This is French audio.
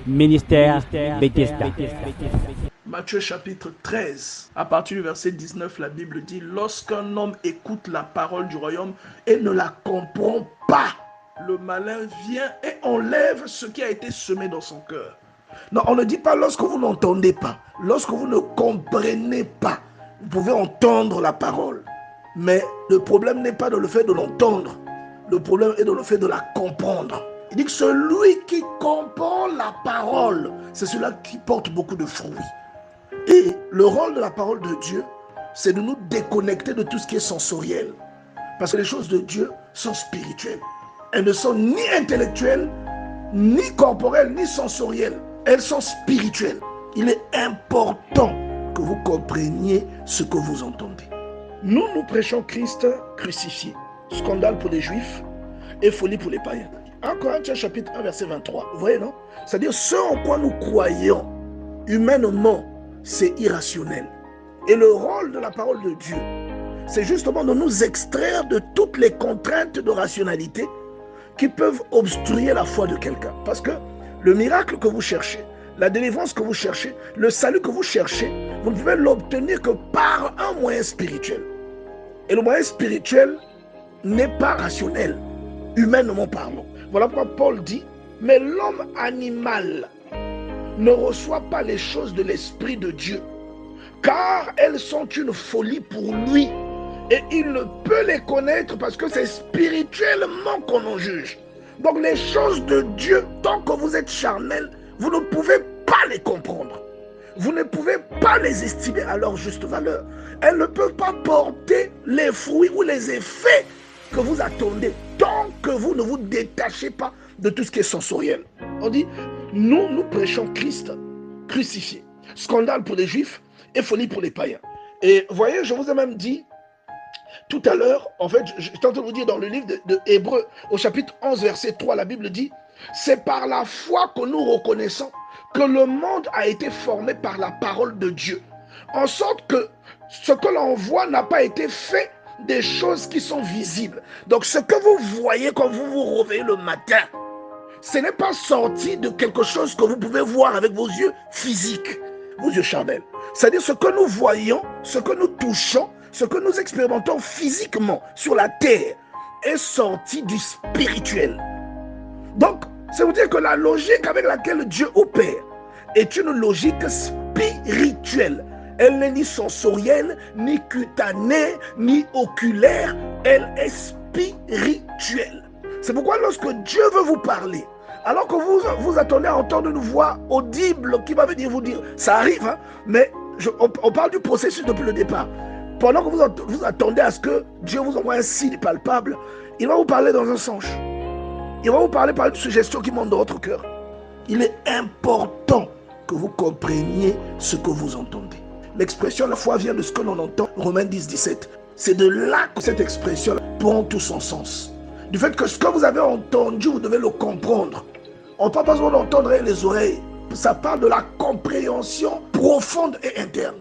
Ministère Bethesda. Matthieu chapitre 13, à partir du verset 19, la Bible dit: lorsqu'un homme écoute la parole du royaume et ne la comprend pas, le malin vient et enlève ce qui a été semé dans son cœur. Non, on ne dit pas lorsque vous n'entendez pas, lorsque vous ne comprenez pas. Vous pouvez entendre la parole, mais le problème n'est pas dans le fait de l'entendre, le problème est dans le fait de la comprendre. Il dit que celui qui comprend la parole, c'est celui-là qui porte beaucoup de fruits. Et le rôle de la parole de Dieu, c'est de nous déconnecter de tout ce qui est sensoriel. Parce que les choses de Dieu sont spirituelles. Elles ne sont ni intellectuelles, ni corporelles, ni sensorielles. Elles sont spirituelles. Il est important que vous compreniez ce que vous entendez. Nous prêchons Christ crucifié. Scandale pour les Juifs et folie pour les païens. 1 Corinthiens chapitre 1 verset 23. Vous voyez, non? C'est-à-dire ce en quoi nous croyons humainement, c'est irrationnel. Et le rôle de la parole de Dieu, c'est justement de nous extraire de toutes les contraintes de rationalité qui peuvent obstruer la foi de quelqu'un. Parce que le miracle que vous cherchez, la délivrance que vous cherchez, le salut que vous cherchez, vous ne pouvez l'obtenir que par un moyen spirituel. Et le moyen spirituel n'est pas rationnel, humainement parlant. Voilà pourquoi Paul dit: mais l'homme animal ne reçoit pas les choses de l'Esprit de Dieu, car elles sont une folie pour lui, et il ne peut les connaître parce que c'est spirituellement qu'on en juge. Donc les choses de Dieu, tant que vous êtes charnel, vous ne pouvez pas les comprendre. Vous ne pouvez pas les estimer à leur juste valeur. Elles ne peuvent pas porter les fruits ou les effets que vous attendez, tant que vous ne vous détachez pas de tout ce qui est sensoriel. On dit: nous prêchons Christ crucifié. Scandale pour les Juifs et folie pour les païens. Et voyez, je vous ai même dit tout à l'heure, en fait, je suis en train de vous dire dans le livre de Hébreux, au chapitre 11, verset 3, la Bible dit: c'est par la foi que nous reconnaissons que le monde a été formé par la parole de Dieu, en sorte que ce que l'on voit n'a pas été fait des choses qui sont visibles. Donc ce que vous voyez quand vous vous réveillez le matin, ce n'est pas sorti de quelque chose que vous pouvez voir avec vos yeux physiques, vos yeux charnels. C'est-à-dire ce que nous voyons, ce que nous touchons, ce que nous expérimentons physiquement sur la terre est sorti du spirituel. Donc, c'est vous dire que la logique avec laquelle Dieu opère est une logique spirituelle. Elle n'est ni sensorielle, ni cutanée, ni oculaire. Elle est spirituelle. C'est pourquoi lorsque Dieu veut vous parler, alors que vous attendez à entendre une voix audible qui va venir vous dire, ça arrive, hein, mais on parle du processus depuis le départ. Pendant que vous attendez à ce que Dieu vous envoie un signe palpable, il va vous parler dans un songe. Il va vous parler par une suggestion qui monte dans votre cœur. Il est important que vous compreniez ce que vous entendez. L'expression la foi vient de ce que l'on entend, Romains 10, 17. C'est de là que cette expression prend tout son sens. Du fait que ce que vous avez entendu, vous devez le comprendre. On n'a pas besoin d'entendre les oreilles. Ça parle de la compréhension profonde et interne.